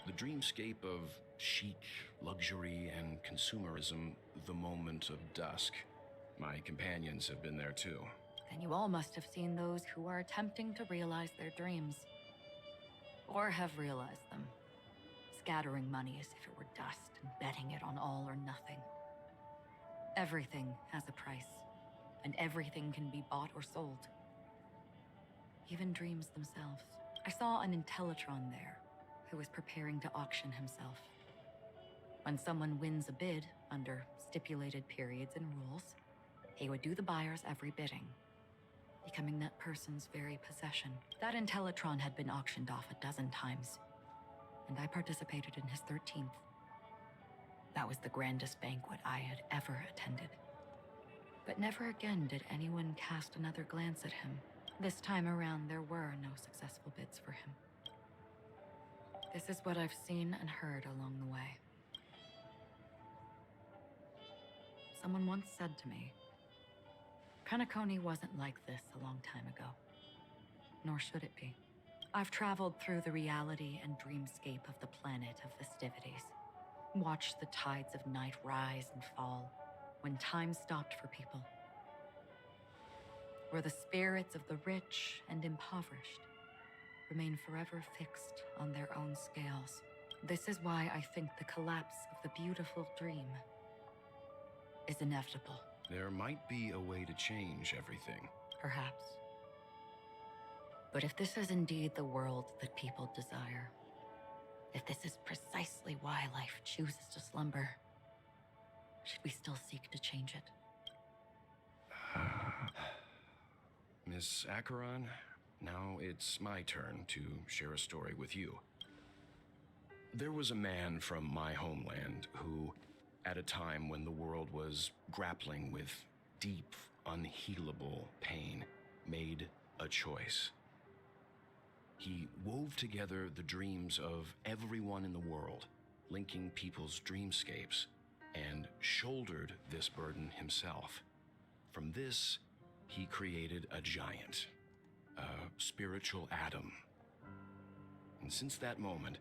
The dreamscape of chic, luxury, and consumerism, the moment of dusk. My companions have been there too. Then you all must have seen those who are attempting to realize their dreams. Or have realized them. Scattering money as if it were dust and betting it on all or nothing. Everything has a price, and everything can be bought or sold. Even dreams themselves. I saw an Intellitron there, who was preparing to auction himself. When someone wins a bid under stipulated periods and rules, he would do the buyer's every bidding, becoming that person's very possession. That Intellitron had been auctioned off 12 times, and I participated in his 13th. That was the grandest banquet I had ever attended. But never again did anyone cast another glance at him. This time around, there were no successful bids for him. This is what I've seen and heard along the way. Someone once said to me, Penacony wasn't like this a long time ago, nor should it be. I've traveled through the reality and dreamscape of the planet of festivities, watched the tides of night rise and fall when time stopped for people, where the spirits of the rich and impoverished remain forever fixed on their own scales. This is why I think the collapse of the beautiful dream is inevitable. There might be a way to change everything. Perhaps. But if this is indeed the world that people desire, if this is precisely why life chooses to slumber, should we still seek to change it? Miss Acheron, now it's my turn to share a story with you. There was a man from my homeland who, at a time when the world was grappling with deep, unhealable pain, made a choice. He wove together the dreams of everyone in the world, linking people's dreamscapes, and shouldered this burden himself. From this, he created a giant, a spiritual atom. And since that moment,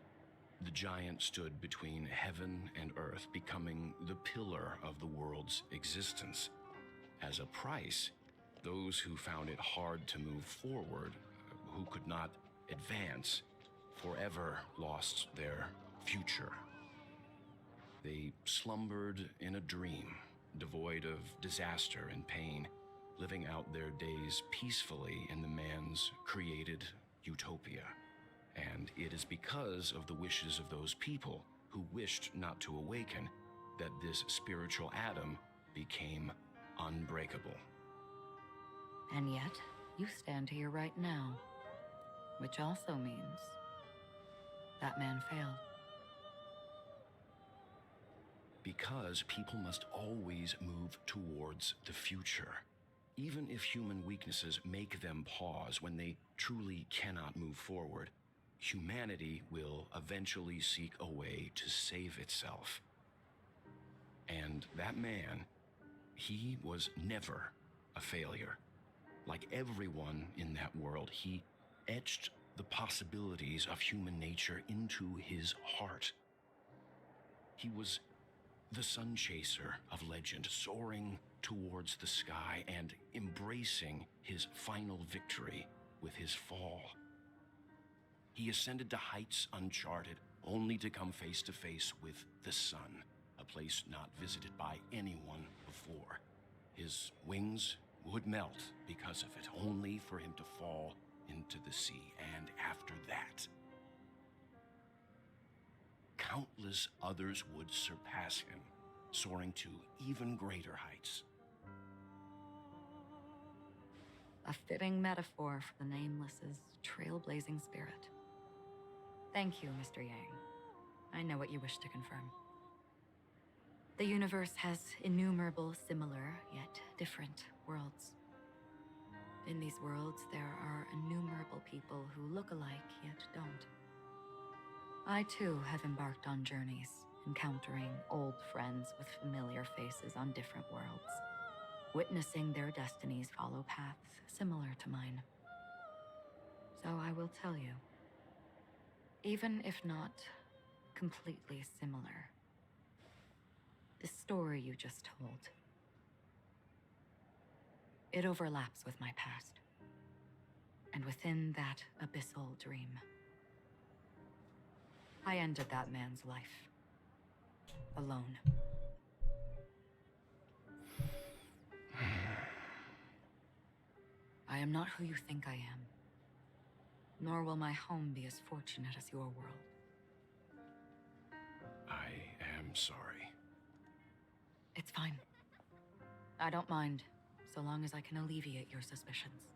the giant stood between heaven and earth, becoming the pillar of the world's existence. As a price, those who found it hard to move forward, who could not advance, forever lost their future. They slumbered in a dream, devoid of disaster and pain, living out their days peacefully in the man's created utopia. And it is because of the wishes of those people who wished not to awaken that this spiritual atom became unbreakable. And yet, you stand here right now, which also means that man failed. Because people must always move towards the future. Even if human weaknesses make them pause when they truly cannot move forward, humanity will eventually seek a way to save itself. And that man, he was never a failure. Like everyone in that world, he etched the possibilities of human nature into his heart. He was the sun chaser of legend, soaring towards the sky and embracing his final victory with his fall. He ascended to heights uncharted, only to come face to face with the sun, a place not visited by anyone before. His wings would melt because of it, only for him to fall into the sea. And after that, countless others would surpass him, soaring to even greater heights. A fitting metaphor for the Nameless's trailblazing spirit. Thank you, Mr. Yang. I know what you wish to confirm. The universe has innumerable similar, yet different worlds. In these worlds, there are innumerable people who look alike, yet don't. I, too, have embarked on journeys, encountering old friends with familiar faces on different worlds, witnessing their destinies follow paths similar to mine. So I will tell you, even if not completely similar. The story you just told. It overlaps with my past. And within that abyssal dream, I ended that man's life. Alone. I am not who you think I am. Nor will my home be as fortunate as your world. I am sorry. It's fine. I don't mind, so long as I can alleviate your suspicions.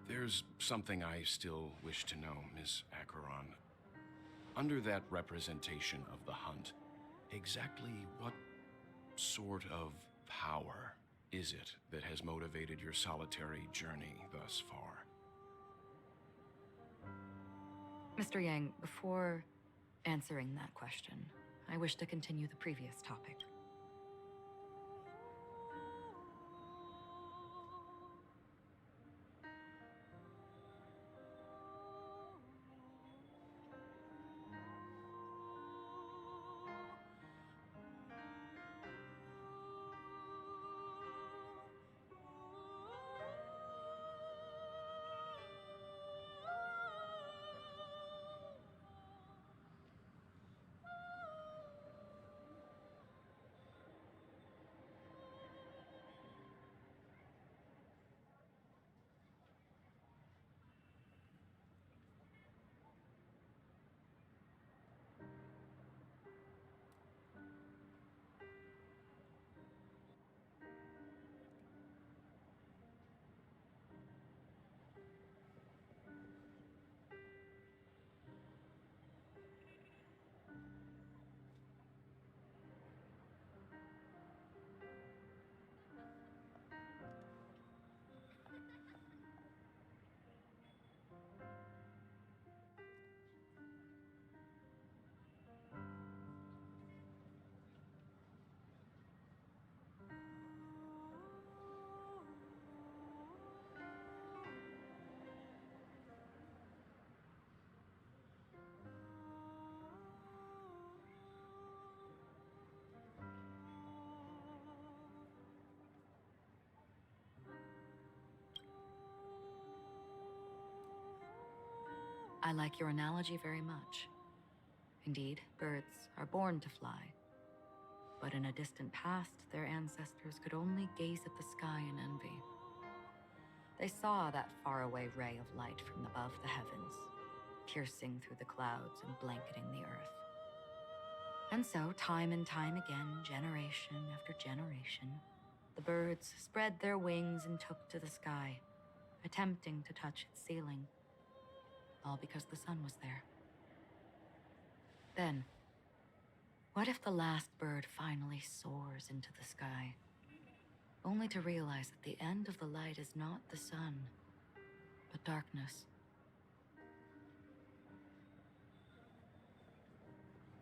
There's something I still wish to know, Miss Acheron. Under that representation of the hunt, exactly what sort of power is it that has motivated your solitary journey thus far? Mr. Yang, before answering that question, I wish to continue the previous topic. I like your analogy very much. Indeed, birds are born to fly. But in a distant past, their ancestors could only gaze at the sky in envy. They saw that faraway ray of light from above the heavens, piercing through the clouds and blanketing the earth. And so, time and time again, generation after generation, the birds spread their wings and took to the sky, attempting to touch its ceiling. All because the sun was there. Then, what if the last bird finally soars into the sky, only to realize that the end of the light is not the sun, but darkness?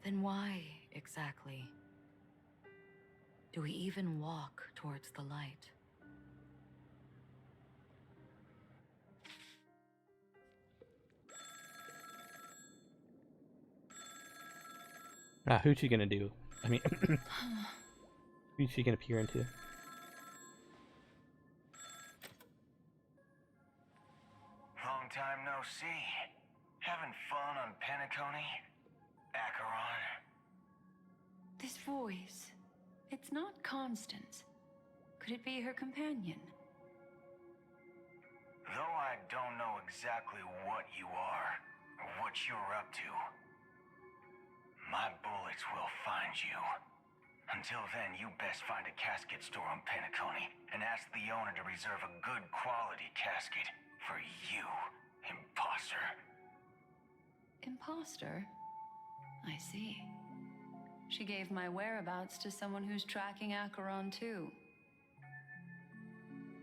Then why, exactly, do we even walk towards the light? Who's she gonna do? I mean, who's she gonna peer into? Long time no see. Having fun on Penacony? Acheron? This voice, it's not Constance. Could it be her companion? Though I don't know exactly what you are, or what you're up to, my bullets will find you. Until then, you best find a casket store on Penacony and ask the owner to reserve a good quality casket for you, imposter. Imposter? I see. She gave my whereabouts to someone who's tracking Acheron too.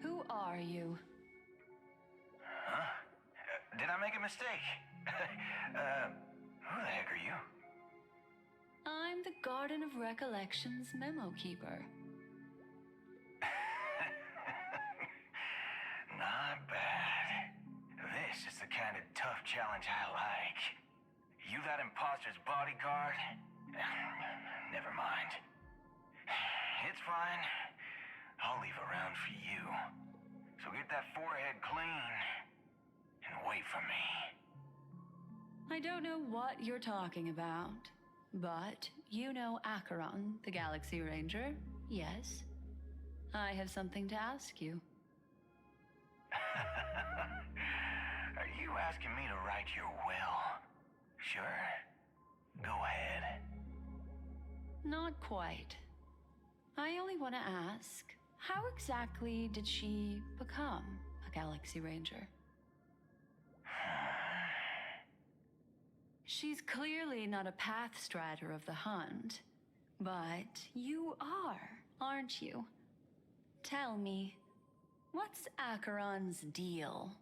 Who are you? Huh? Did I make a mistake? Who the heck are you? I'm the Garden of Recollections memo keeper. Not bad. This is the kind of tough challenge I like. You that imposter master's bodyguard? Never mind. It's fine. I'll leave a round for you. So get that forehead clean and wait for me. I don't know what you're talking about, but you know Acheron, the Galaxy Ranger, yes? I have something to ask you. Are you asking me to write your will? Sure. Go ahead. Not quite. I only want to ask, how exactly did she become a Galaxy Ranger? She's clearly not a path strider of the Hunt, but you are, aren't you? Tell me, what's Acheron's deal?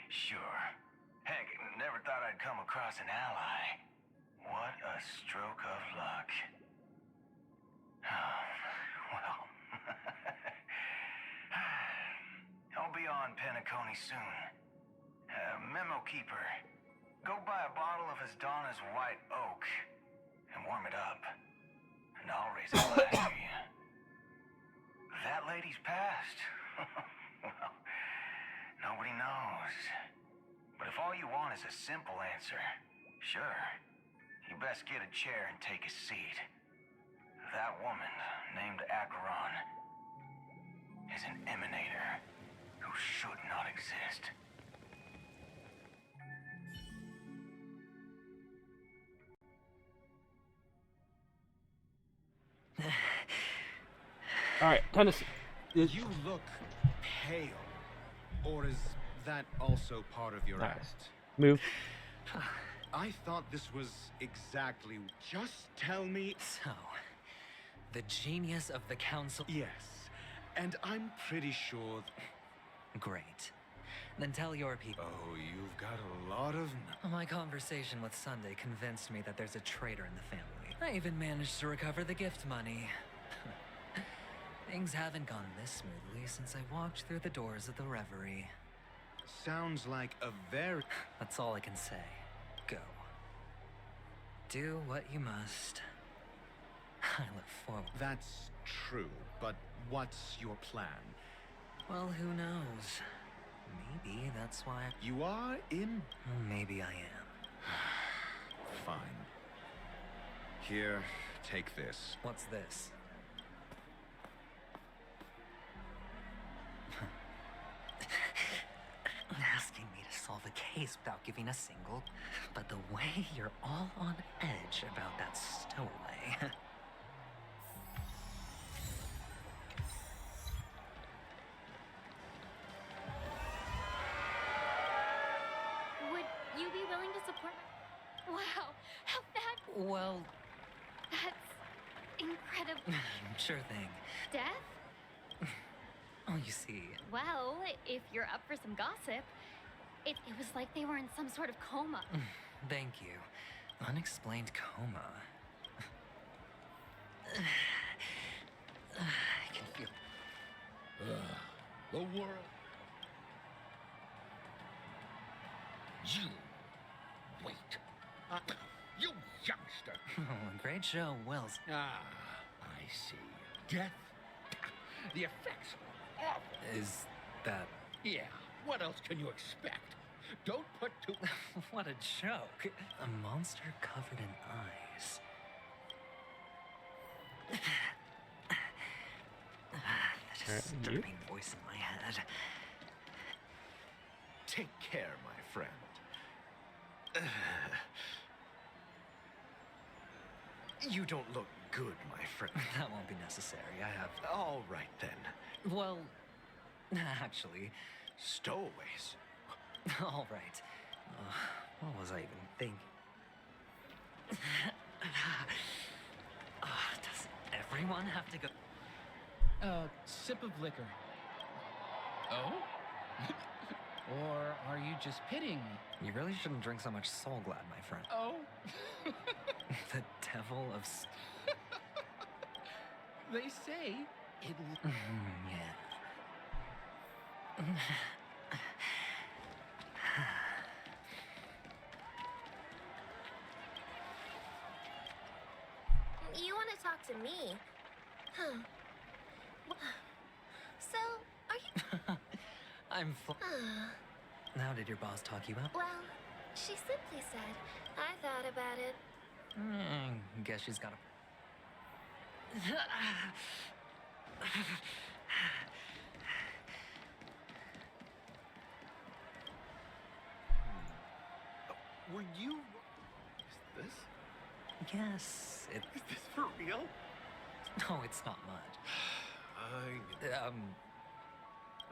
Sure. Heck, never thought I'd come across an ally. What a stroke of luck. Well, I'll be on Penacony soon. Memo keeper, go buy a bottle of Donna's white oak and warm it up, and I'll raise a glass to you. That lady's passed. Well, nobody knows. But if all you want is a simple answer, sure, you best get a chair and take a seat. That woman, named Acheron, is an emanator who should not exist. Alright, time to see. You look pale. Or is that also part of your Nice. act? Move. I thought this was exactly... Just tell me... So, the genius of the council... Yes. And I'm pretty sure... Great. Then tell your people. Oh, you've got a lot of... My conversation with Sunday convinced me that there's a traitor in the family. I even managed to recover the gift money. Things haven't gone this smoothly since I walked through the doors of the Reverie. Sounds like a very... That's all I can say. Go. Do what you must. I look forward. That's true, but what's your plan? Well, who knows? Maybe that's why... You are in... Maybe I am. Fine. Here, take this. What's this? Asking me to solve a case without giving a single... But the way you're all on edge about that stowaway... Would you be willing to support my... Wow, how that... Well, That's incredible. sure thing. Death? Oh, you see... Well, if you're up for some gossip, it was like they were in some sort of coma. Thank you. Unexplained coma. I can feel... The world. You. Wait. You youngster. Oh, great show, Wells. Ah, I see. Death. The effects are awful. Is that... Yeah, what else can you expect? Don't put too... What a joke. A monster covered in eyes. The disturbing voice in my head. Take care, my friend. You don't look good, my friend. That won't be necessary. I have... All right, then. Well, actually... Stowaways. All right. What was I even thinking? Does everyone have to go? Sip of liquor. Oh? Or are you just pitying me? You really shouldn't drink so much Soul Glad, my friend. Oh? The devil of... They say it... Yeah. to me. Huh. So, are you... I'm How did your boss talk you up? Well, she simply said, I thought about it. Guess she's got a... Were you... Is this? Yes, Is this for real? No, it's not much.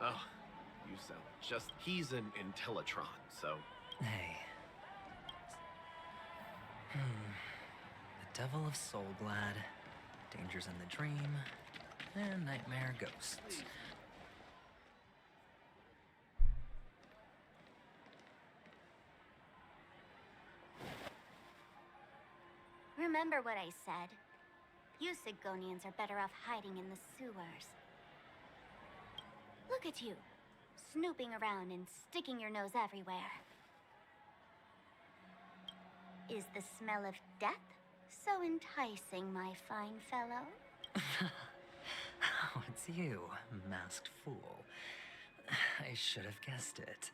Oh, you sound just... He's an Intellitron, so... Hey. The Devil of Soulglad, Dangers in the Dream, and Nightmare Ghosts. Remember what I said. You Sigonians are better off hiding in the sewers. Look at you, snooping around and sticking your nose everywhere. Is the smell of death so enticing, my fine fellow? Oh, it's you, masked fool. I should have guessed it.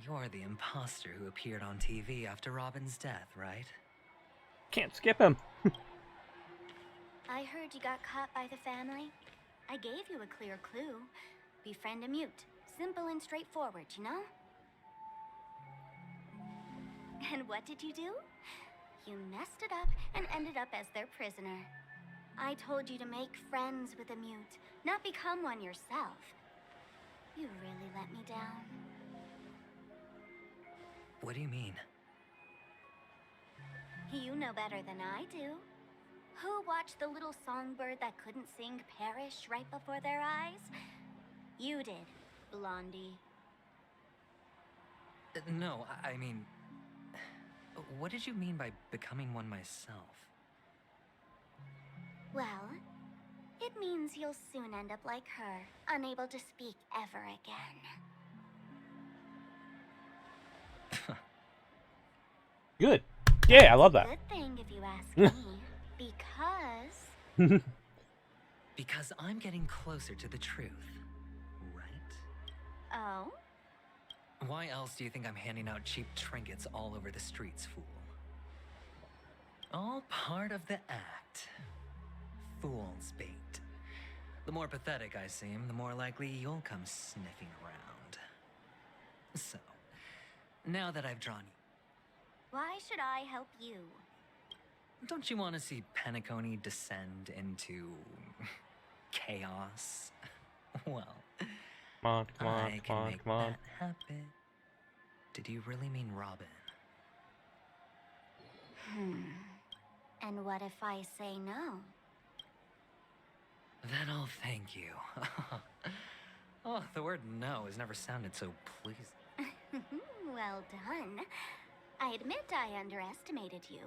You're the imposter who appeared on TV after Robin's death, right? Can't skip him. I heard you got caught by the family. I gave you a clear clue. Befriend a mute. Simple and straightforward, you know? And what did you do? You messed it up and ended up as their prisoner. I told you to make friends with a mute, not become one yourself. You really let me down. What do you mean? You know better than I do. Who watched the little songbird that couldn't sing perish right before their eyes? You did, Blondie. No, I mean... What did you mean by becoming one myself? Well, it means you'll soon end up like her, unable to speak ever again. Good. Yeah, I love that. Good thing if you ask me, because... Because I'm getting closer to the truth, right? Oh? Why else do you think I'm handing out cheap trinkets all over the streets, fool? All part of the act. Fool's bait. The more pathetic I seem, the more likely you'll come sniffing around. So, now that I've drawn you, Why should I help you? don't you want to see Penacony descend into... chaos? Well... Come on, come on, I come on, make come on. that happen. Did you really mean Robin? And what if I say no? Then I'll thank you. Oh, the word no has never sounded so pleasing. Well done. I admit I underestimated you,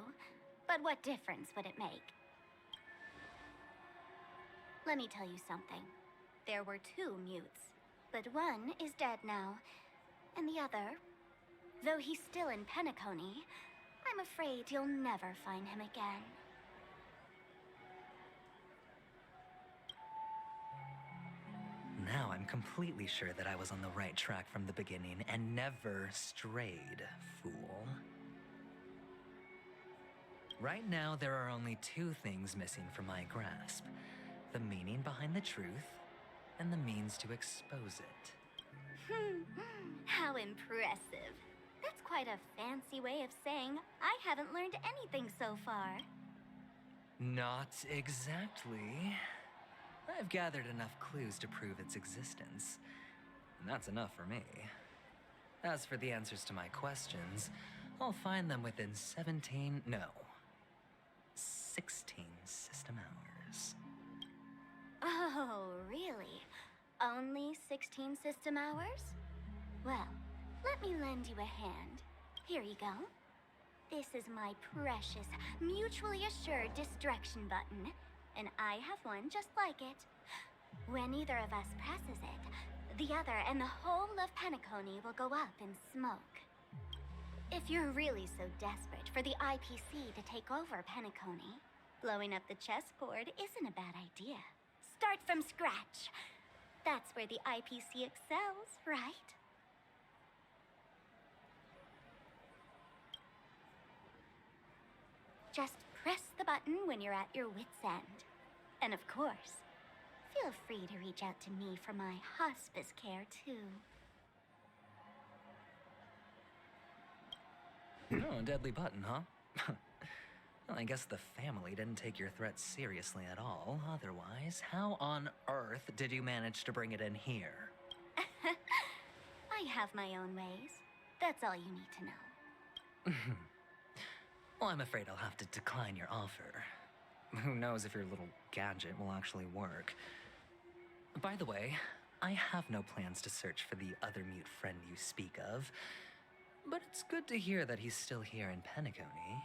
but what difference would it make? Let me tell you something. There were 2 mutes, but one is dead now, and the other, though he's still in Penacony, I'm afraid you'll never find him again. Now I'm completely sure that I was on the right track from the beginning and never strayed, fool. Right now, there are only 2 things missing from my grasp. The meaning behind the truth, and the means to expose it. How impressive. That's quite a fancy way of saying I haven't learned anything so far. Not exactly. I've gathered enough clues to prove its existence, and that's enough for me. As for the answers to my questions, I'll find them within 16 system hours. Oh, really? Only 16 system hours? Well, let me lend you a hand. Here you go. This is my precious, mutually assured destruction button, and I have one just like it. When either of us presses it, the other and the whole of Penacony will go up in smoke. If you're really so desperate for the IPC to take over Penacony, Blowing up the chessboard isn't a bad idea. Start from scratch. That's where the IPC excels, right? Just press the button when you're at your wit's end. And of course, feel free to reach out to me for my hospice care, too. Oh, a deadly button, huh? Well, I guess the family didn't take your threat seriously at all. Otherwise, how on earth did you manage to bring it in here? I have my own ways. That's all you need to know. Well, I'm afraid I'll have to decline your offer. Who knows if your little gadget will actually work. By the way, I have no plans to search for the other mute friend you speak of, but it's good to hear that he's still here in Penacony.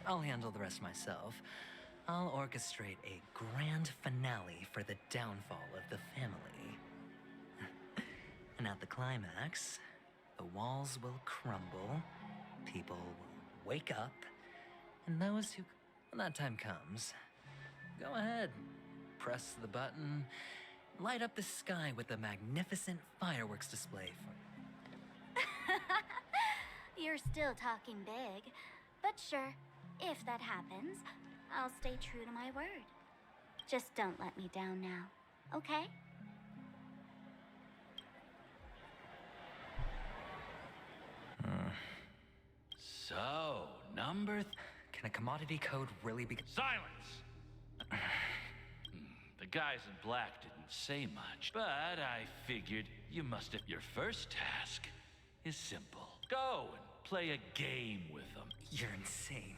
I'll handle the rest myself. I'll orchestrate a grand finale for the downfall of the family. And at the climax, the walls will crumble, people will wake up, and those who... when that time comes, go ahead, press the button, light up the sky with a magnificent fireworks display for... You're still talking big, but sure, if that happens, I'll stay true to my word. Just don't let me down now, okay? So, Can a commodity code really be... Silence! The guys in black didn't say much, but I figured you must have... Your first task is simple. Go and play a game with them. You're insane.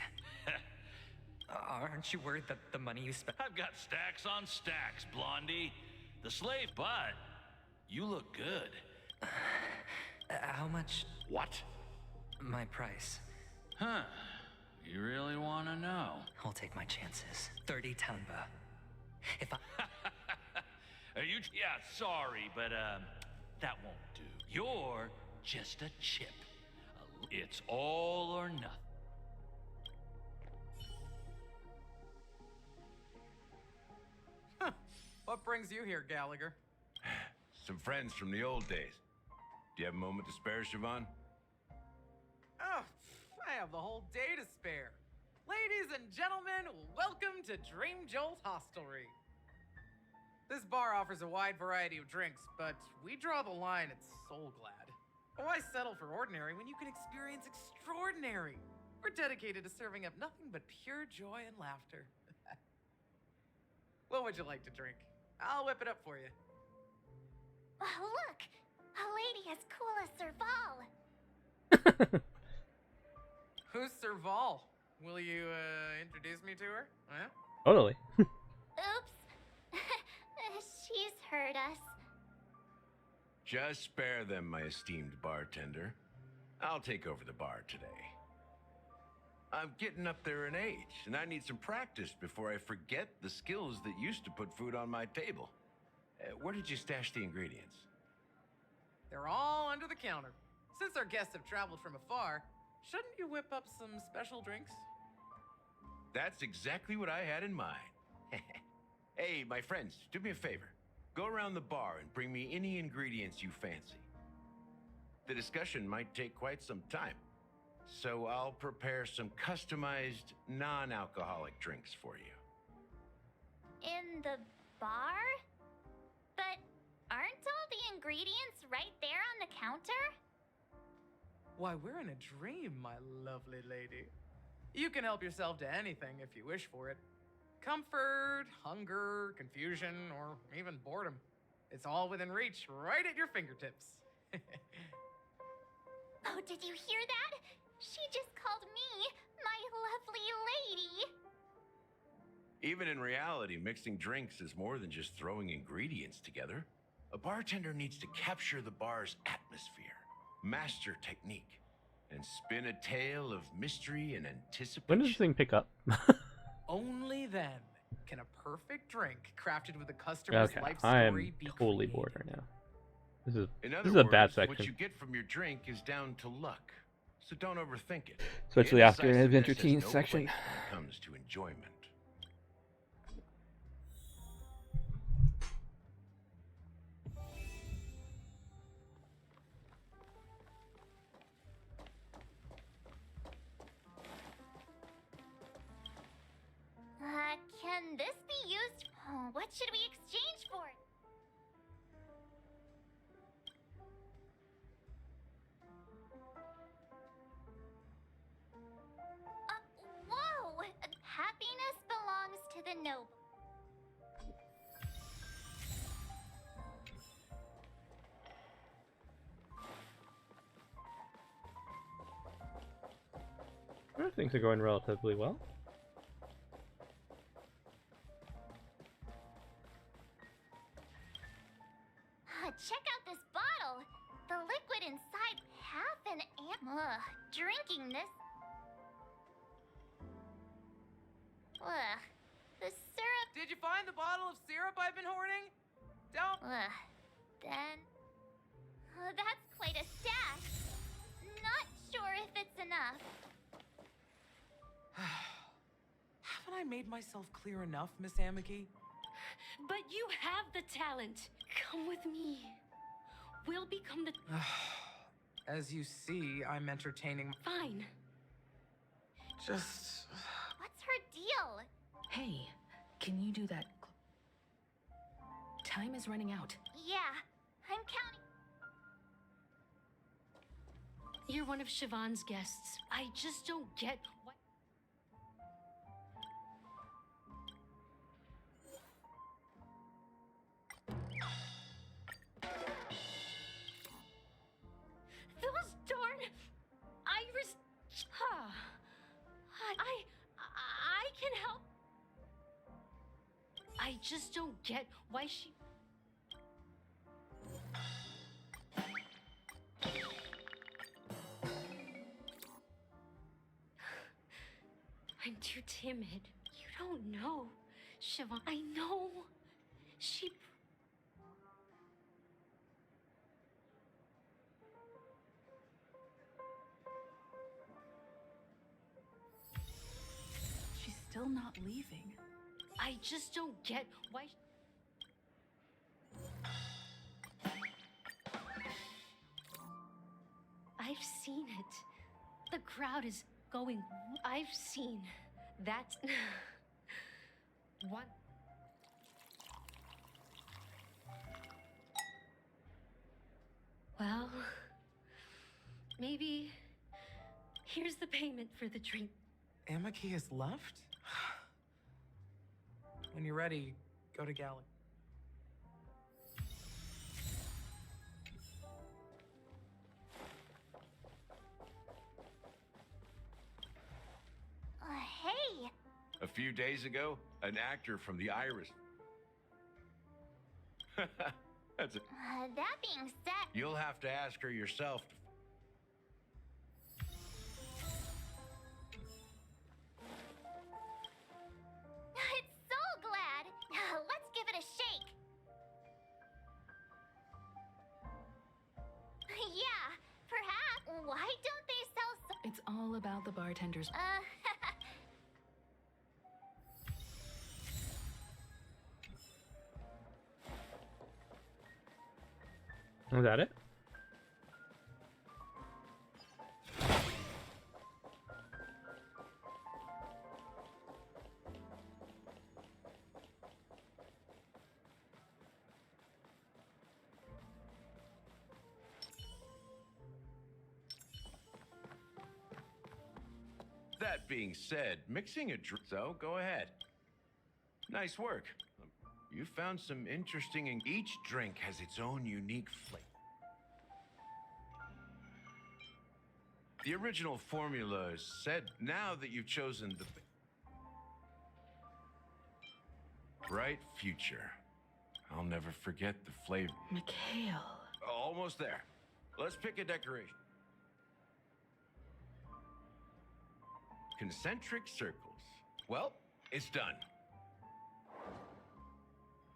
Aren't you worried that the money you spent... I've got stacks on stacks, Blondie. The slave, but you look good. How much... What? My price. Huh. You really want to know? I'll take my chances. 30 tanba. If I... Are you... Yeah, sorry, but, that won't do. You're just a chip. It's all or nothing. Huh. What brings you here, Gallagher? Some friends from the old days. Do you have a moment to spare, Siobhan? Oh, I have the whole day to spare. Ladies and gentlemen, welcome to Dream Jolt Hostelry. This bar offers a wide variety of drinks, but we draw the line at Soul Glad. Why settle for ordinary when you can experience extraordinary? We're dedicated to serving up nothing but pure joy and laughter. What would you like to drink? I'll whip it up for you. Oh, look! A lady as cool as Serval. Who's Serval? Will you, introduce me to her? Huh? Totally. Oops. She's heard us. Just spare them, my esteemed bartender. I'll take over the bar today. I'm getting up there in age, and I need some practice before I forget the skills that used to put food on my table. Where did you stash the ingredients? They're all under the counter. Since our guests have traveled from afar, shouldn't you whip up some special drinks? That's exactly what I had in mind. Hey, my friends, do me a favor. Go around the bar and bring me any ingredients you fancy. The discussion might take quite some time, so I'll prepare some customized, non-alcoholic drinks for you. In the bar? But aren't all the ingredients right there on the counter? Why, we're in a dream, my lovely lady. You can help yourself to anything if you wish for it. Comfort, hunger, confusion, or even boredom. It's all within reach, right at your fingertips. Oh, did you hear that? She just called me my lovely lady. Even in reality, mixing drinks is more than just throwing ingredients together. A bartender needs to capture the bar's atmosphere, master technique, and spin a tale of mystery and anticipation. When does this thing pick up? Only then can a perfect drink crafted with a customer's Okay, life I am story be totally created. bored right now. This is In this other is a bad words, section. what you get from your drink is down to luck, so don't overthink it. Especially after an Indecisiveness adventure has teen no section. place when it comes to enjoyment. should we exchange for it? Whoa! Happiness belongs to the noble. Things are going relatively well. Check out this bottle. The liquid inside half an amp. Ugh, drinking this. Ugh, the syrup. Did you find the bottle of syrup I've been hoarding? Don't. Ugh, then. That's quite a stash. Not sure if it's enough. Haven't I made myself clear enough, Miss Amiki? But you have the talent. Come with me. We'll become the... As you see, I'm entertaining. Fine. Just... What's her deal? Hey, can you do that? Time is running out. Yeah, I'm counting. You're one of Siobhan's guests. I just don't get what... Those darn iris... I can help. I just don't get why she... I'm too timid. You don't know. Siobhan, I know. She... She's still not leaving. I just don't get why... I've seen it. The crowd is going... I've seen that... What? Well... Maybe... Here's the payment for the drink. Amiki has left? When you're ready, go to Galley. Hey! A few days ago, an actor from the Iris. That's it. That being said... You'll have to ask her yourself. It's so glad! Let's give it a shake! Yeah, perhaps. Why don't they sell so... It's all about the bartenders. Was that it? That being said, mixing a drink, so go ahead. Nice work. You found some interesting, and each drink has its own unique flavor. The original formula is said. Now that you've chosen the bright future, I'll never forget the flavor. Mikhail. Almost there. Let's pick a decoration. Concentric circles. Well, it's done.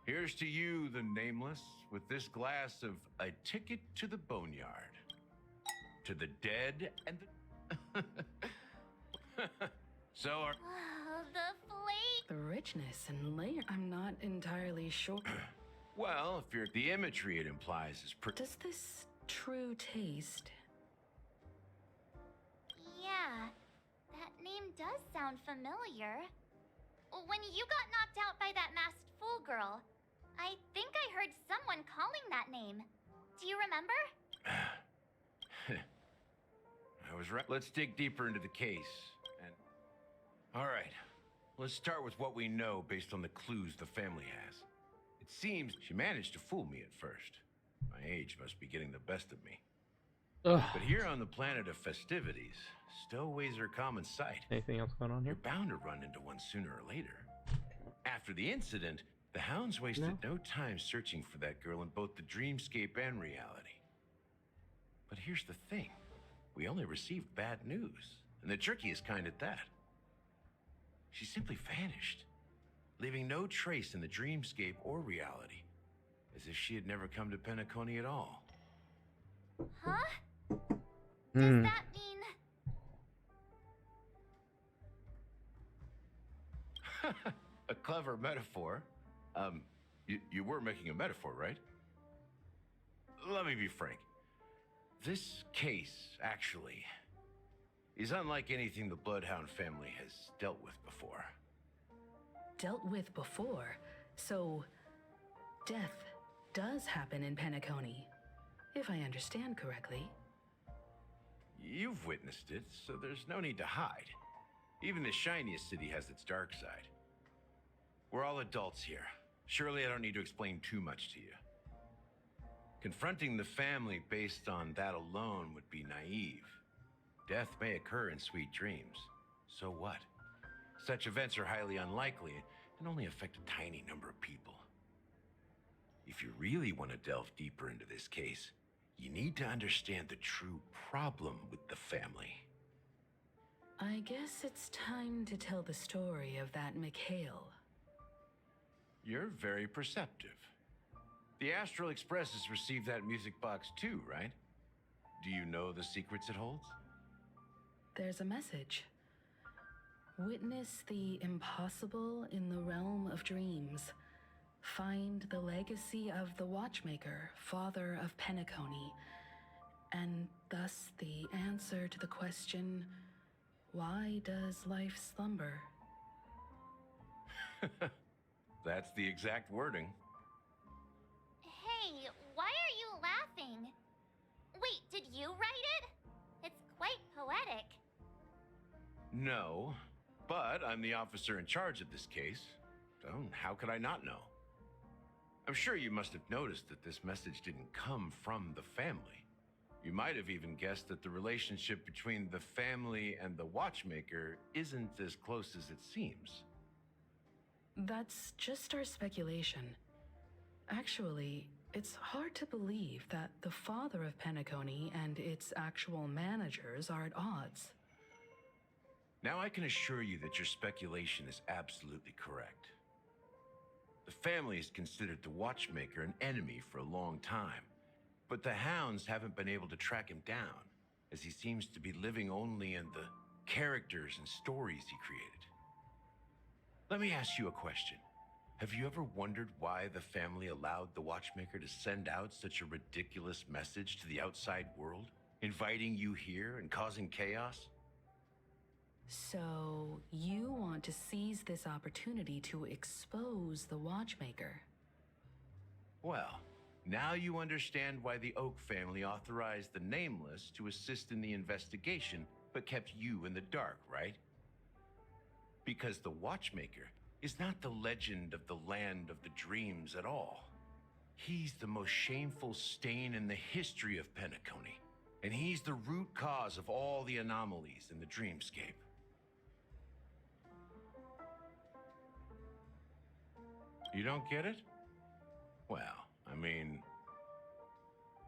Here's to you, the nameless, with this glass of a ticket to the boneyard. To the dead and the... So are... the flavor... The richness and layer. I'm not entirely sure. Well, if you're... The imagery it implies is Does this true taste? Yeah, that name does sound familiar. when you got knocked out by that masked fool girl, I think I heard someone calling that name. Do you remember? I was right. Let's dig deeper into the case. And all right, let's start with what we know based on the clues the family has. It seems she managed to fool me at first. My age must be getting the best of me. Ugh. But here on the planet of festivities, stowaways are a common sight. Anything else going on here? You're bound to run into one sooner or later. After the incident, the hounds wasted no time searching for that girl in both the dreamscape and reality. But here's the thing. We only received bad news, and the trickiest kind at that. She simply vanished, leaving no trace in the dreamscape or reality, as if she had never come to Penacony at all. Huh? Does that mean... A clever metaphor. You were making a metaphor, right? Let me be frank. This case, actually, is unlike anything the Bloodhound family has dealt with before. Dealt with before? So, death does happen in Penacony, if I understand correctly. You've witnessed it, so there's no need to hide. Even the shiniest city has its dark side. We're all adults here. Surely I don't need to explain too much to you. Confronting the family based on that alone would be naive. Death may occur in sweet dreams. So what? Such events are highly unlikely and only affect a tiny number of people. If you really want to delve deeper into this case, you need to understand the true problem with the family. I guess it's time to tell the story of that Mikhail. You're very perceptive. The Astral Express has received that music box too, right? Do you know the secrets it holds? There's a message. Witness the impossible in the realm of dreams. Find the legacy of the Watchmaker, father of Penacony, and thus the answer to the question, why does life slumber? That's the exact wording. Hey, why are you laughing? Wait, did you write it? It's quite poetic. No, but I'm the officer in charge of this case. So how could I not know? I'm sure you must have noticed that this message didn't come from the family. You might have even guessed that the relationship between the family and the Watchmaker isn't as close as it seems. That's just our speculation. Actually, it's hard to believe that the father of Penacony and its actual managers are at odds. Now I can assure you that your speculation is absolutely correct. The family has considered the Watchmaker an enemy for a long time, but the hounds haven't been able to track him down, as he seems to be living only in the characters and stories he created. Let me ask you a question. Have you ever wondered why the family allowed the Watchmaker to send out such a ridiculous message to the outside world, inviting you here and causing chaos? So, you want to seize this opportunity to expose the Watchmaker? Well, now you understand why the Oak family authorized the Nameless to assist in the investigation, but kept you in the dark, right? Because the Watchmaker is not the legend of the land of the dreams at all. He's the most shameful stain in the history of Penacony, and he's the root cause of all the anomalies in the dreamscape. You don't get it? Well, I mean,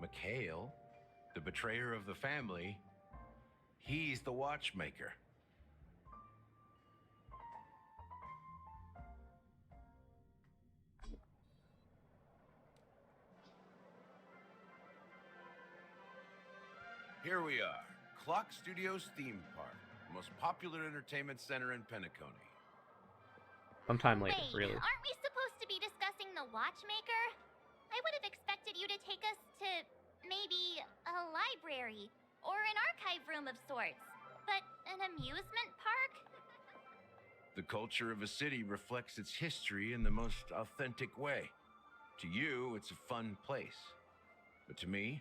Mikhail, the betrayer of the family, he's the Watchmaker. Here we are, Clock Studios theme park, the most popular entertainment center in Penacony. Sometime later, Wait, really. aren't we supposed to be discussing the Watchmaker? I would have expected you to take us to maybe a library or an archive room of sorts. But an amusement park? The culture of a city reflects its history in the most authentic way. To you, it's a fun place. But to me,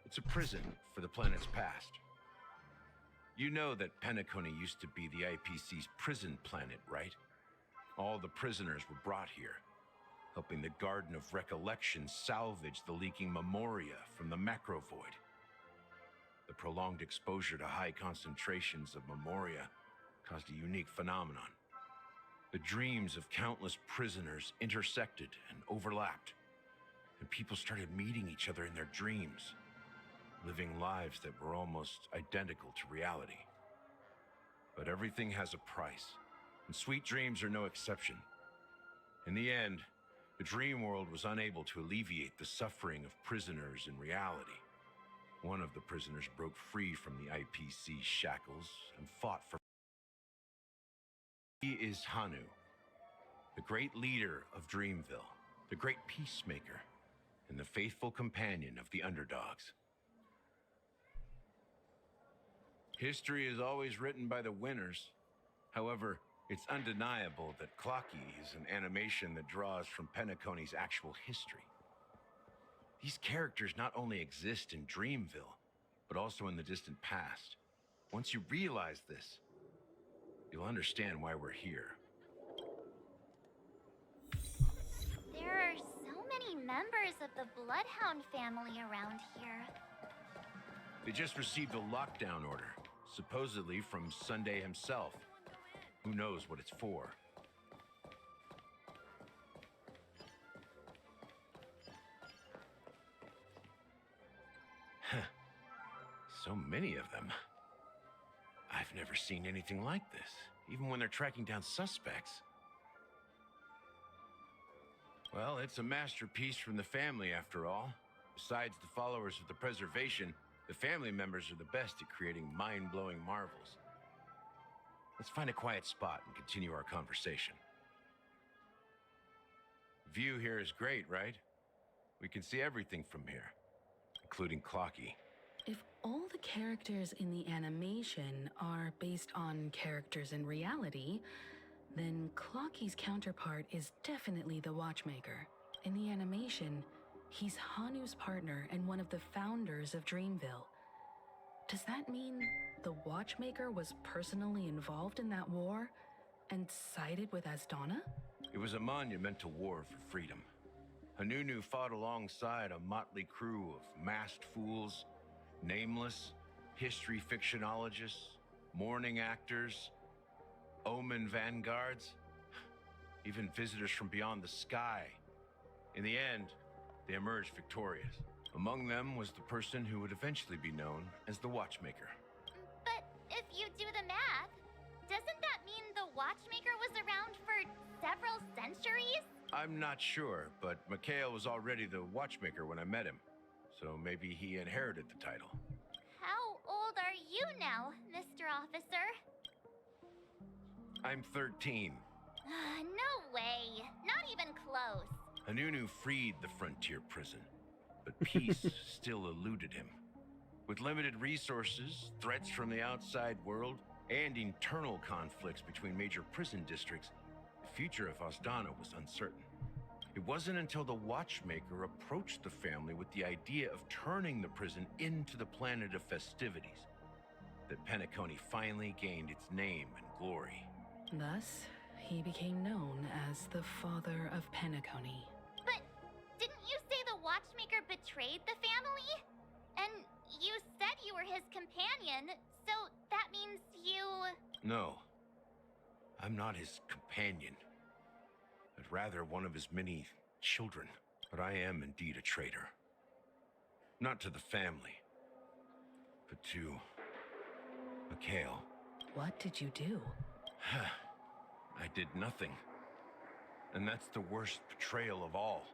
it's a prison for the planet's past. You know that Penacony used to be the IPC's prison planet, right? All the prisoners were brought here, helping the Garden of Recollection salvage the leaking memoria from the macrovoid. The prolonged exposure to high concentrations of memoria caused a unique phenomenon. The dreams of countless prisoners intersected and overlapped, and people started meeting each other in their dreams, living lives that were almost identical to reality. But everything has a price, and sweet dreams are no exception. In the end, the dream world was unable to alleviate the suffering of prisoners in reality. One of the prisoners broke free from the IPC shackles and fought for. He is Hanu, the great leader of Dreamville, the great peacemaker, and the faithful companion of the underdogs. History is always written by the winners. However, it's undeniable that Clocky is an animation that draws from Penacony's actual history. These characters not only exist in Dreamville, but also in the distant past. Once you realize this, you'll understand why we're here. There are so many members of the Bloodhound family around here. They just received a lockdown order, supposedly from Sunday himself. Who knows what it's for? So many of them. I've never seen anything like this, even when they're tracking down suspects. Well, it's a masterpiece from the family, after all. Besides the followers of the preservation, the family members are the best at creating mind-blowing marvels. Let's find a quiet spot and continue our conversation. View here is great, right? We can see everything from here, including Clocky. If all the characters in the animation are based on characters in reality, then Clocky's counterpart is definitely the Watchmaker. In the animation, he's Hanu's partner and one of the founders of Dreamville. Does that mean the Watchmaker was personally involved in that war and sided with Asdana? It was a monumental war for freedom. Hanunu fought alongside a motley crew of masked fools, nameless, history fictionologists, mourning actors, omen vanguards, even visitors from beyond the sky. In the end, they emerged victorious. Among them was the person who would eventually be known as the Watchmaker. But if you do the math, doesn't that mean the Watchmaker was around for several centuries? I'm not sure, but Mikhail was already the Watchmaker when I met him, so maybe he inherited the title. How old are you now, Mr. Officer? I'm 13. No way. Not even close. Hanunu freed the frontier prison, but peace still eluded him. With limited resources, threats from the outside world, and internal conflicts between major prison districts, the future of Asdana was uncertain. It wasn't until the Watchmaker approached the family with the idea of turning the prison into the planet of festivities that Penacony finally gained its name and glory. Thus, he became known as the father of Penacony. But didn't you say the Watchmaker betrayed the family? And you said you were his companion, so that means you... No, I'm not his companion, but rather one of his many children. But I am indeed a traitor. Not to the family, but to Mikhail. What did you do? I did nothing. And that's the worst betrayal of all.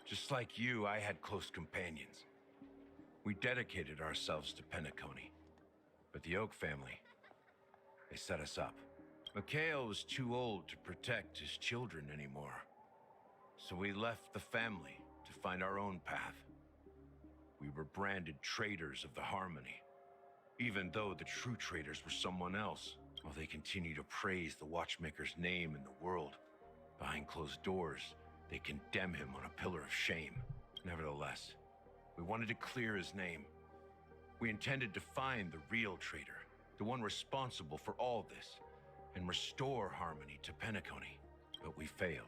Just like you, I had close companions. We dedicated ourselves to Penacony. But the Oak family, they set us up. Mikhail was too old to protect his children anymore. So we left the family to find our own path. We were branded traitors of the Harmony, even though the true traitors were someone else. while they continue to praise the Watchmaker's name in the world, behind closed doors, they condemn him on a pillar of shame. Nevertheless, we wanted to clear his name. We intended to find the real traitor, the one responsible for all this, and restore harmony to Penacony, but we failed.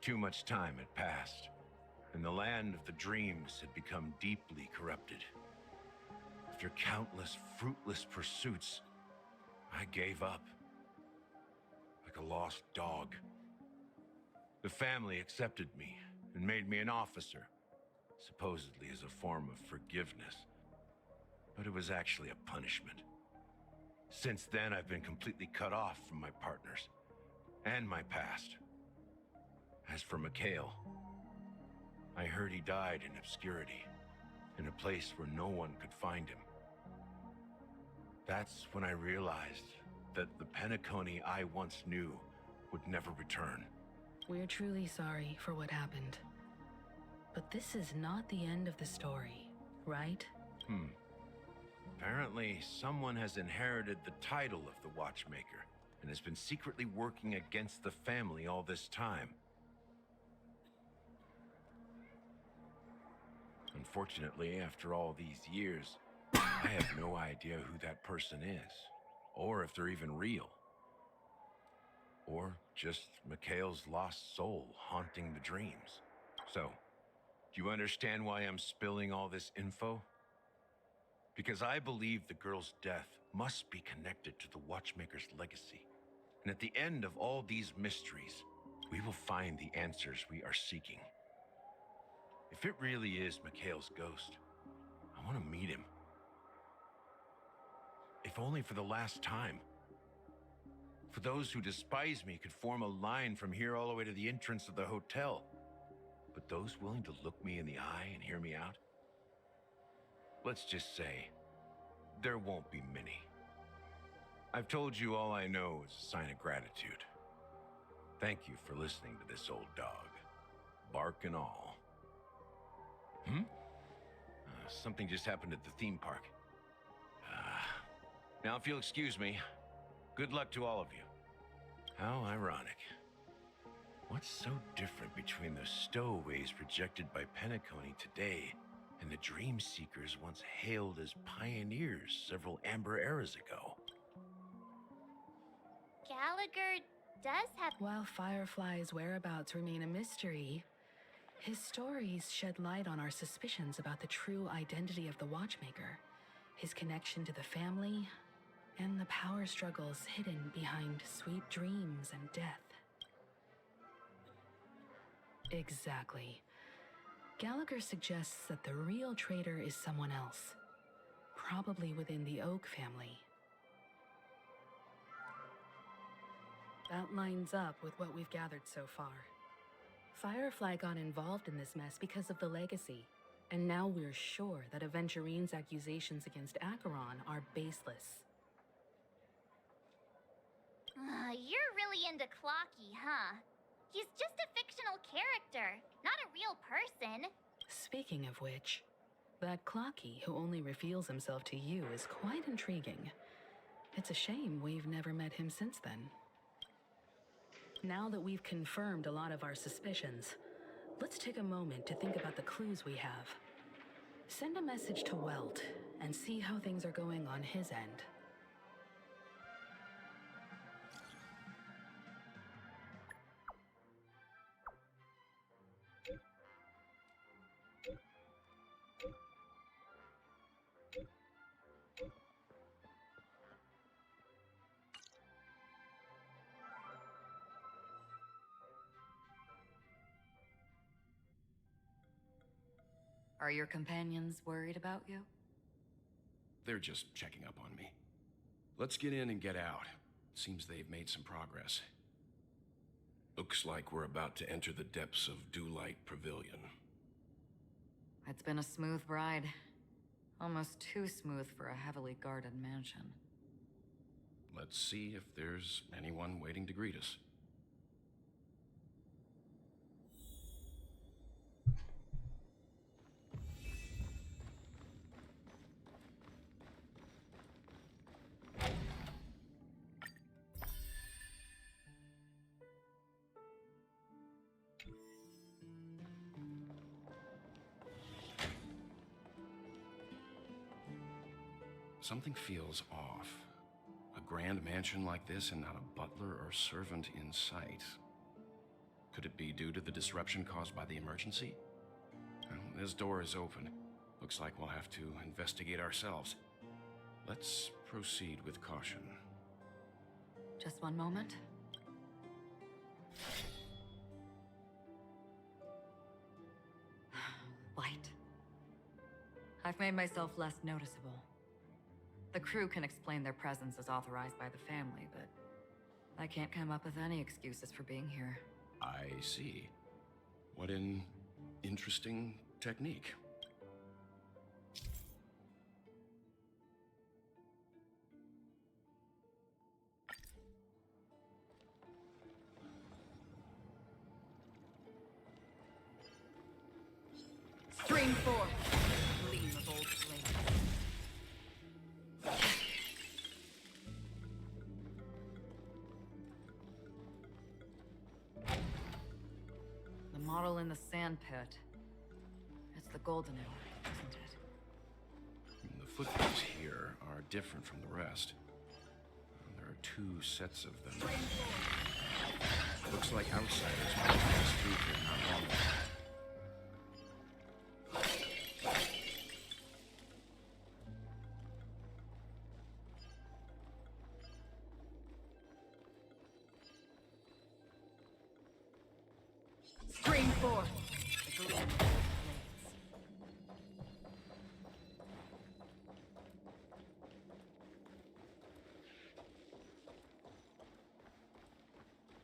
Too much time had passed, and the land of the dreams had become deeply corrupted. After countless fruitless pursuits, I gave up, like a lost dog. The family accepted me and made me an officer, supposedly as a form of forgiveness. But it was actually a punishment. Since then, I've been completely cut off from my partners and my past. As for Mikhail, I heard he died in obscurity, in a place where no one could find him. That's when I realized that the Penacony I once knew would never return. We're truly sorry for what happened. But this is not the end of the story, right? Apparently, someone has inherited the title of the Watchmaker and has been secretly working against the family all this time. Unfortunately, after all these years, I have no idea who that person is, or if they're even real. Or just Mikhail's lost soul haunting the dreams. So, do you understand why I'm spilling all this info? Because I believe the girl's death must be connected to the Watchmaker's legacy. And at the end of all these mysteries, we will find the answers we are seeking. If it really is Mikhail's ghost, I want to meet him. If only for the last time. For those who despise me could form a line from here all the way to the entrance of the hotel. But those willing to look me in the eye and hear me out? Let's just say, there won't be many. I've told you all I know is a sign of gratitude. Thank you for listening to this old dog. Bark and all. Something just happened at the theme park. Now if you'll excuse me, good luck to all of you. How ironic. What's so different between the stowaways rejected by Penacony today and the dream seekers once hailed as pioneers several amber eras ago? Gallagher does have... While Firefly's whereabouts remain a mystery, his stories shed light on our suspicions about the true identity of the Watchmaker, his connection to the family, and the power struggles hidden behind sweet dreams and death. Exactly. Gallagher suggests that the real traitor is someone else, probably within the Oak family. That lines up with what we've gathered so far. Firefly got involved in this mess because of the legacy, and now we're sure that Aventurine's accusations against Acheron are baseless. You're really into Clocky, huh? He's just a fictional character, not a real person. Speaking of which, that Clocky who only reveals himself to you is quite intriguing. It's a shame we've never met him since then. Now that we've confirmed a lot of our suspicions, let's take a moment to think about the clues we have. Send a message to Welt and see how things are going on his end. Are your companions worried about you? They're just checking up on me. Let's get in and get out. Seems they've made some progress. Looks like we're about to enter the depths of Dewlight Pavilion. It's been a smooth ride. Almost too smooth for a heavily guarded mansion. Let's see if there's anyone waiting to greet us. Something feels off. A grand mansion like this and not a butler or servant in sight. Could it be due to the disruption caused by the emergency? Well, this door is open. Looks like we'll have to investigate ourselves. Let's proceed with caution. Just one moment. Light. I've made myself less noticeable. The crew can explain their presence as authorized by the family, but I can't come up with any excuses for being here. I see. What an interesting technique. Stream 4. Gleam of old flame. The model in the sand pit. It's the golden hour, isn't it? The footprints here are different from the rest. There are 2 sets of them. Looks like outsiders might have passed through here not long ago. Stream 4. The gleam of old blades.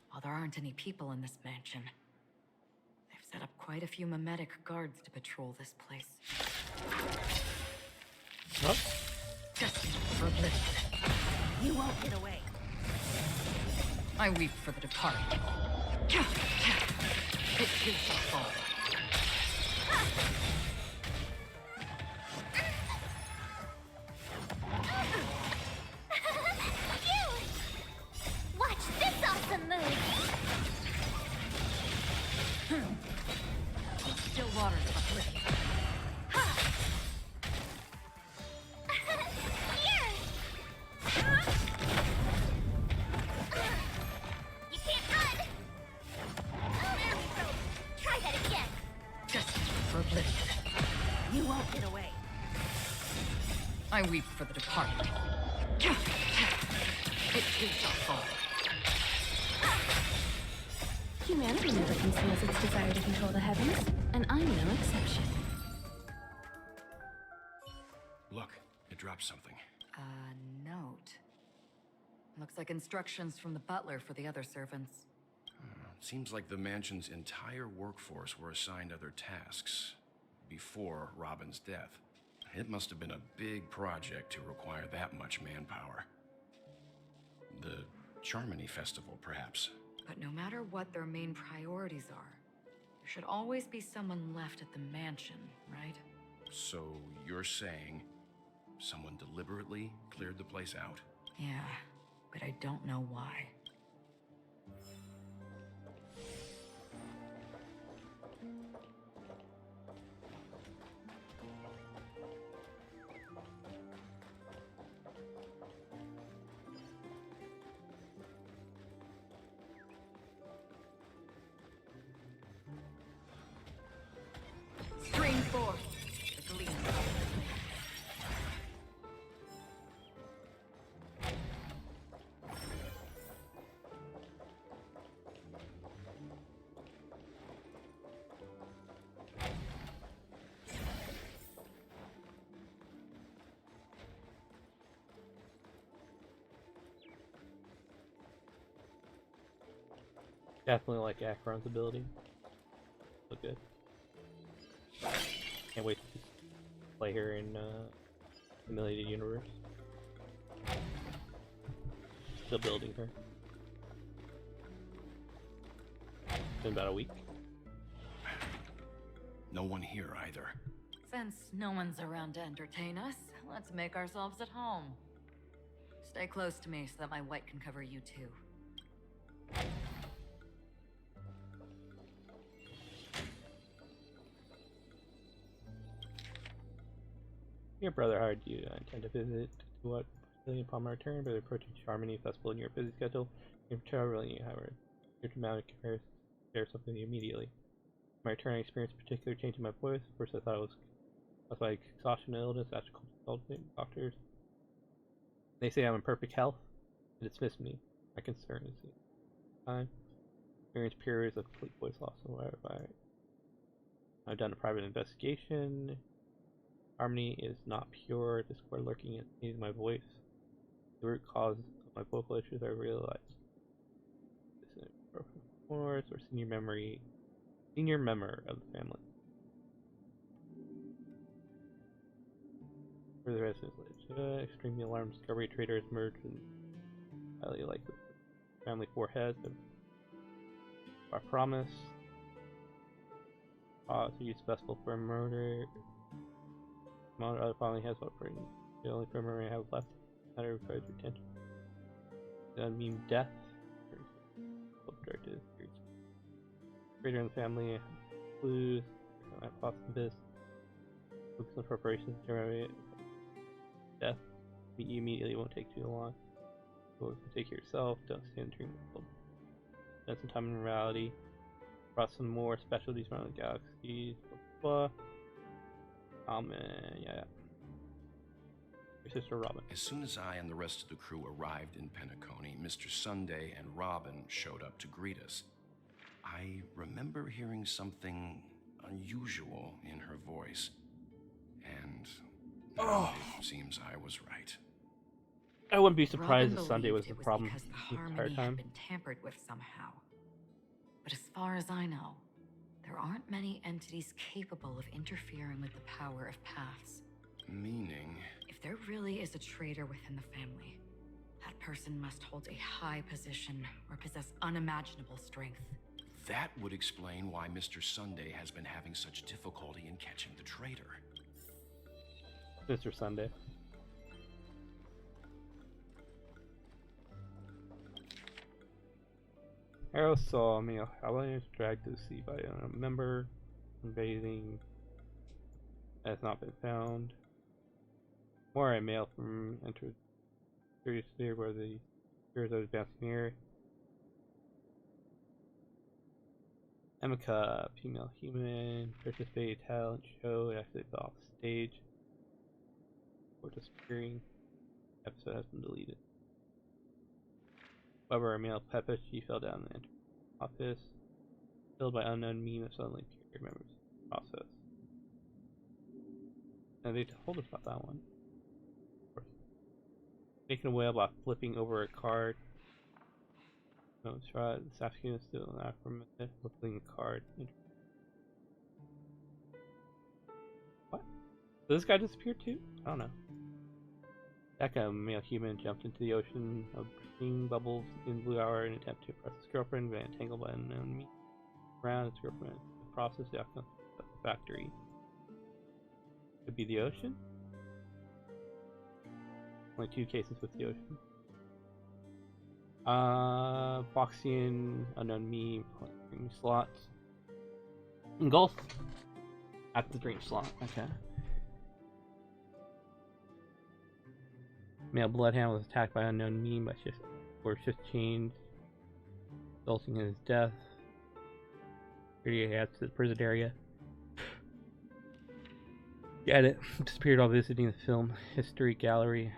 While there aren't any people in this mansion, they've set up quite a few mimetic guards to patrol this place. What? Destined for oblivion. You won't get away. I weep for the departed. It too shall fall. Phew! Watch this awesome move! Still waters of oblivion. You can't run! There we go! Try that again! Destined for oblivion. You won't get away. I weep for the departed. It too shall fall. Humanity never conceals its desire to control the heavens, and I'm no exception. Look, it dropped something. A note. Looks like instructions from the butler for the other servants. Seems like the mansion's entire workforce were assigned other tasks before Robin's death. It must have been a big project to require that much manpower. The Charmony Festival, perhaps. But no matter what their main priorities are, there should always be someone left at the mansion, right? So you're saying someone deliberately cleared the place out? Yeah, but I don't know why. Stream 4. The gleam. Definitely like Acheron's ability. Look good. Can't wait to play her in Simulated Universe. Still building her. Been about a week. No one here either. Since no one's around to entertain us, let's make ourselves at home. Stay close to me so that my white can cover you too. Your brother, how do you intend to visit what upon my return, but approaching Charmony Festival in your busy schedule, you can tell really however. Your dramatic comparison share something immediately. My return, I experienced a particular change in my voice. First, I thought it was caused by exhaustion and illness after consulting doctors. They say I'm in perfect health, and dismiss me. My concern is the time. Experience periods of complete voice loss and whatever. I've done a private investigation. Harmony is not pure. Discord lurking in my voice. The root cause of my vocal issues, I realized. This is a broken force or senior member of the family. For the residents, extremely alarmed discovery trader has merged and highly likely family 4 heads. I promise. To use festival for murder. Among other family has operating. The only memory I have left. Matter requires your attention. That mean death. Directed. Trader in the family. Clues. Hypothesis. Focus on preparations to generate death. Meet you immediately, won't take too long. So take care of yourself, don't stand during the world. Spend some time in reality. Brought some more specialties around the galaxies. Blah blah. Yeah. Your sister Robin. As soon as I and the rest of the crew arrived in Penacony, Mr. Sunday and Robin showed up to greet us. I remember hearing something unusual in her voice. And it seems I was right. I wouldn't be surprised Robin if Sunday was the believed it problem because the the entire harmony time. had been tampered with somehow. But as far as I know, there aren't many entities capable of interfering with the power of paths. Meaning? If there really is a traitor within the family, that person must hold a high position or possess unimaginable strength. That would explain why Mr. Sunday has been having such difficulty in catching the traitor. Mr. Sunday. Arrow saw me. Helen is dragged to the sea by a member. Bathing has not been found. More a male from entered curious there where the spirits of advancing near. Emika, female human, participated talent show, actually off stage. Or disappearing. Episode has been deleted. However, a male Peppa, she fell down in the office. Killed by unknown meme that suddenly appeared. Remembers the process. And they told us about that one. Of course. Taken away by flipping over a card. No, try the Sasuke is still not from flipping a card. What? Did this guy disappear too? I don't know. Eka, a male human, jumped into the ocean of green bubbles in blue hour in an attempt to impress his girlfriend, but entangled by an unknown meat. Around his girlfriend, the process the outcome of the factory. Could be the ocean? Only 2 cases with the ocean. Boxian, unknown meme, drink slots. Engulf at the drink slot, okay. Male bloodhound was attacked by unknown meme by shift change, resulting in his death. Security adds to the prison area. Get it. Disappeared while visiting the film history gallery.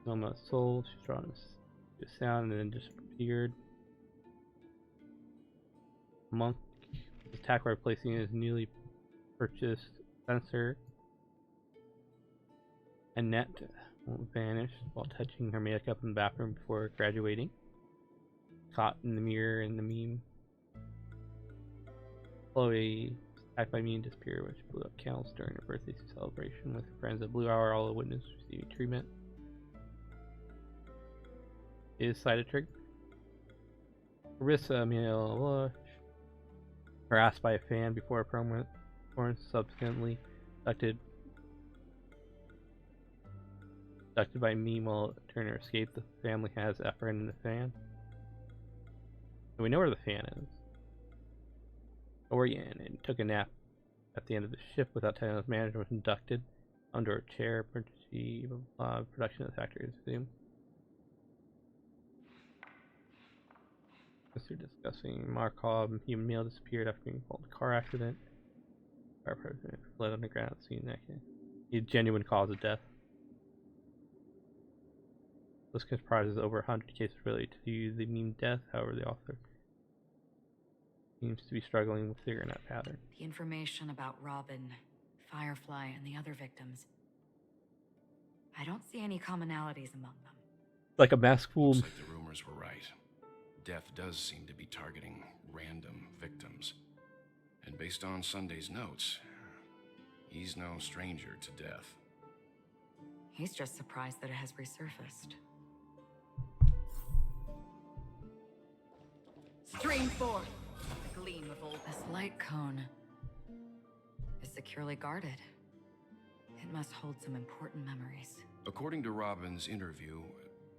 Noma soul. She's drawn a sound and then disappeared. Monk was attacked by replacing his newly purchased sensor. Annette vanished while touching her makeup in the bathroom before graduating. Caught in the mirror in the meme. Chloe attacked by meme disappeared, which blew up candles during her birthday celebration with friends at Blue Hour. All the witnesses receiving treatment. Is cited trigger. Carissa Mille harassed by a fan before a performance, subsequently abducted by meme while Turner escaped. The family has Efren in the fan. So we know where the fan is. Orion and took a nap at the end of the shift without telling his manager was inducted under a chair. energy, production of the factory is assumed. They're discussing Markov, human male disappeared after being involved in a car accident. Fire president fled underground scene that a genuine cause of death. This comprises over 100 cases related to the mean death, however the author seems to be struggling with figuring out pattern. The information about Robin, Firefly, and the other victims. I don't see any commonalities among them. Like a mask fool. Looks like the rumors were right. Death does seem to be targeting random victims. And based on Sunday's notes, he's no stranger to death. He's just surprised that it has resurfaced. Stream forth! The gleam of old. This light cone is securely guarded. It must hold some important memories. According to Robin's interview,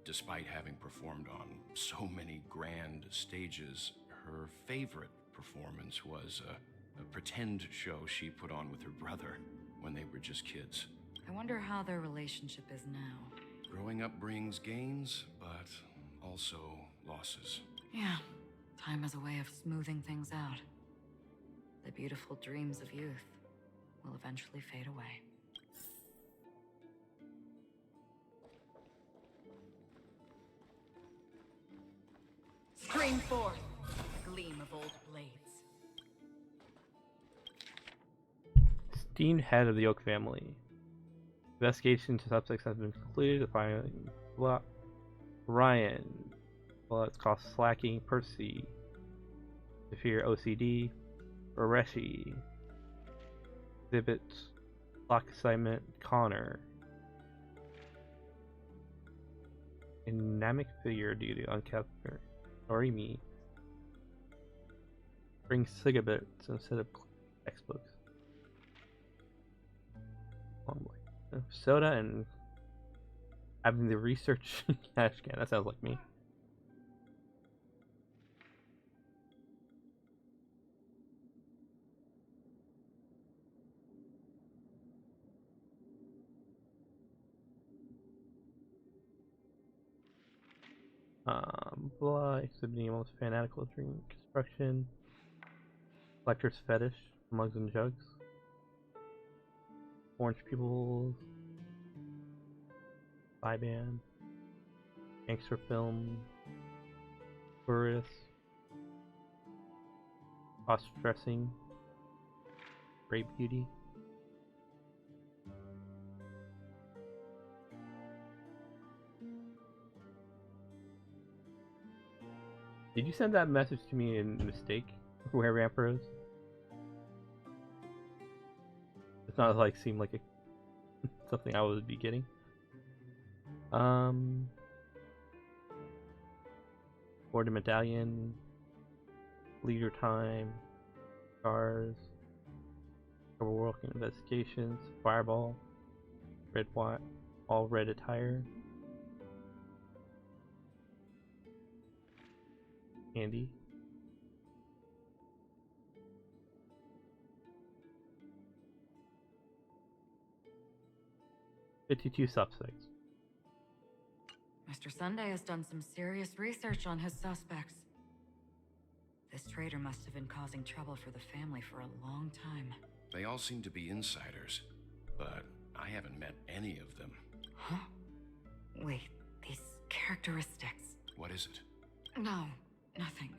despite having performed on so many grand stages, her favorite performance was a pretend show she put on with her brother when they were just kids. I wonder how their relationship is now. Growing up brings gains, but also losses. Yeah, time has a way of smoothing things out. The beautiful dreams of youth will eventually fade away. Stream forth, the gleam of old blades. Esteemed head of the Oak family. Investigation to suspects has been concluded. Ryan. Well, it's called slacking. Percy. Severe OCD. Bareshi. Exhibit. Clock assignment. Connor. Dynamic figure due to unkept Orimi. Bring cigarettes instead of textbooks. Oh boy. Soda and having the research cash can. That sounds like me. Blah, exhibiting a most fanatical dream construction. Collector's fetish, mugs and jugs. Orange people. Spy band. Gangster film. Tourist. Cross dressing. Great beauty. Did you send that message to me in mistake? Where Ramper is? It's not like seemed like something I would be getting. Order medallion. Leader time. Stars. Overworking investigations. Fireball. Red white. All red attire. Andy. $52 suspects. Mr. Sunday has done some serious research on his suspects. This traitor must have been causing trouble for the family for a long time. They all seem to be insiders, but I haven't met any of them. Huh? Wait, these characteristics. What is it? No, nothing.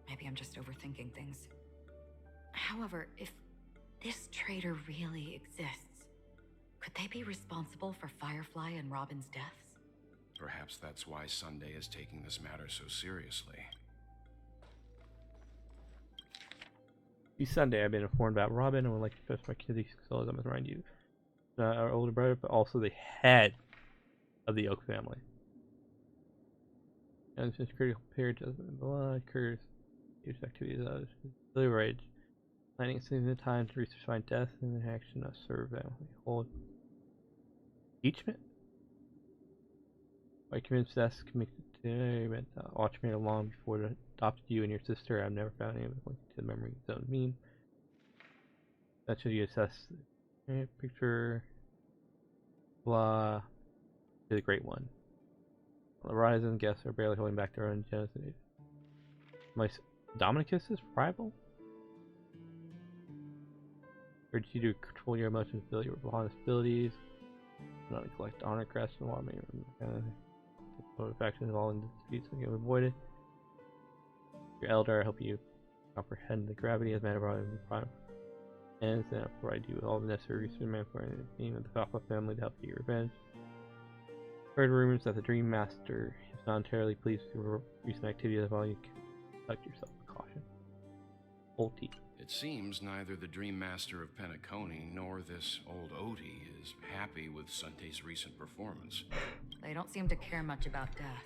Maybe I'm just overthinking things. However, if this traitor really exists, could they be responsible for Firefly and Robin's deaths? Perhaps that's why Sunday is taking this matter so seriously. This Sunday, I've been informed about Robin and would like to express my kiddies so as I'm remind you. Our older brother, but also the head of the Oak family. And since critical period occurs, use activities deliberate, planning the time to research find death and the action of serve family. Hold. Impeachment? I convinced us committed to watch me long before I adopted you and your sister. I've never found anyone linked to the memory zone mean. That should you assess picture Blah. To the Great One. The Horizon guests are barely holding back their own genocide. Dominicus is rival? Urge you to control your emotions, build your honest abilities. Not collect honor crests and while maybe factions involved in disputes and get avoided. Your elder, I hope you comprehend the gravity of matter brought and then I'll provide you with all the necessary resources and manpower and the team of the Falco family to help you get your revenge. Heard rumors that the Dream Master is not entirely pleased with your recent activities, while you conduct yourself with caution. Ulti. It seems neither the Dream Master of Penacony nor this old Odie is happy with Sunday's recent performance. They don't seem to care much about death.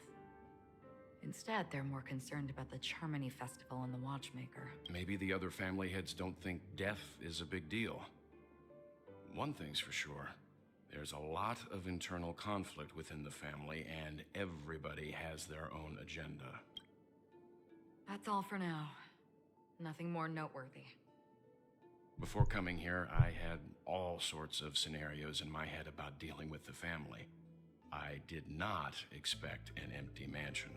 Instead, they're more concerned about the Charmony Festival and the Watchmaker. Maybe the other family heads don't think death is a big deal. One thing's for sure. There's a lot of internal conflict within the family, and everybody has their own agenda. That's all for now. Nothing more noteworthy. Before coming here, I had all sorts of scenarios in my head about dealing with the family. I did not expect an empty mansion.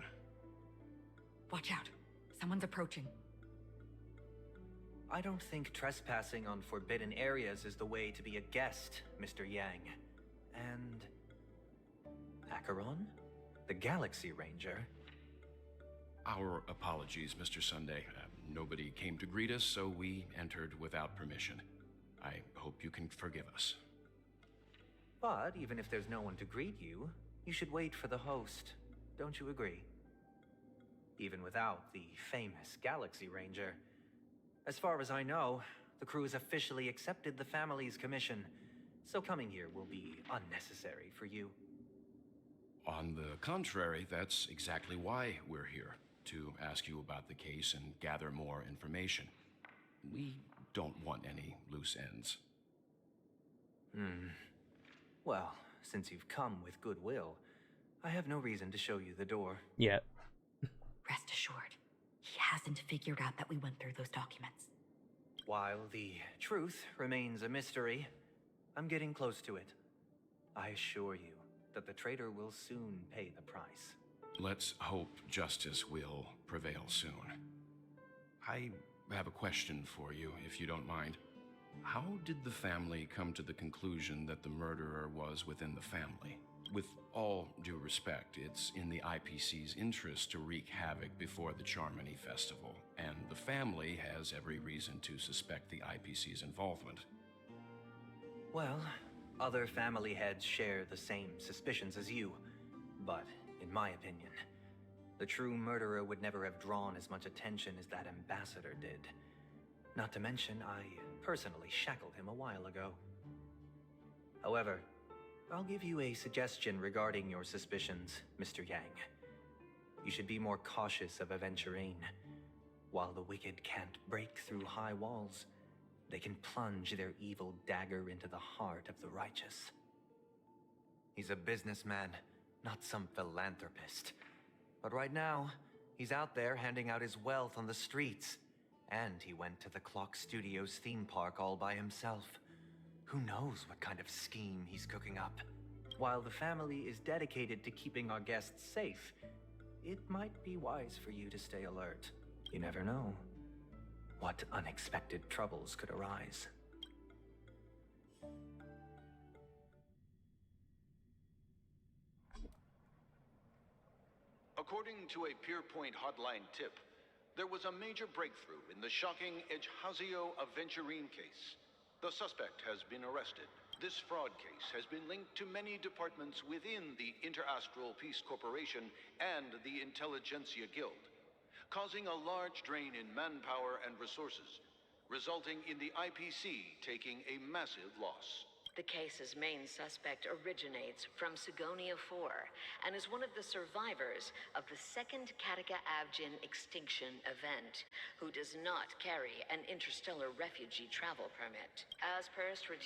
Watch out. Someone's approaching. I don't think trespassing on forbidden areas is the way to be a guest, Mr. Yang. And... Acheron? The Galaxy Ranger? Our apologies, Mr. Sunday. Nobody came to greet us, so we entered without permission. I hope you can forgive us. But even if there's no one to greet you, you should wait for the host. Don't you agree? Even without the famous Galaxy Ranger. As far as I know, the crew has officially accepted the family's commission, so coming here will be unnecessary for you. On the contrary, that's exactly why we're here, to ask you about the case and gather more information. We don't want any loose ends. Well, since you've come with goodwill, I have no reason to show you the door. Yeah. Rest assured, he hasn't figured out that we went through those documents. While the truth remains a mystery, I'm getting close to it. I assure you that the traitor will soon pay the price. Let's hope justice will prevail soon. I have a question for you, if you don't mind. How did the family come to the conclusion that the murderer was within the family? With all due respect, it's in the IPC's interest to wreak havoc before the Charmony Festival, and the family has every reason to suspect the IPC's involvement. Well, other family heads share the same suspicions as you, but in my opinion, the true murderer would never have drawn as much attention as that ambassador did. Not to mention, I personally shackled him a while ago. However, I'll give you a suggestion regarding your suspicions, Mr. Yang. You should be more cautious of Aventurine. While the wicked can't break through high walls, they can plunge their evil dagger into the heart of the righteous. He's a businessman, not some philanthropist. But right now, he's out there handing out his wealth on the streets. And he went to the Clock Studios theme park all by himself. Who knows what kind of scheme he's cooking up? While the family is dedicated to keeping our guests safe, it might be wise for you to stay alert. You never know what unexpected troubles could arise. According to a Pierpoint hotline tip, there was a major breakthrough in the shocking Ejhazio Aventurine case. The suspect has been arrested. This fraud case has been linked to many departments within the Interastral Peace Corporation and the Intelligentsia Guild, causing a large drain in manpower and resources, resulting in the IPC taking a massive loss. The case's main suspect originates from Sigonia 4 and is one of the survivors of the second Kataka Avgin extinction event, who does not carry an interstellar refugee travel permit. As per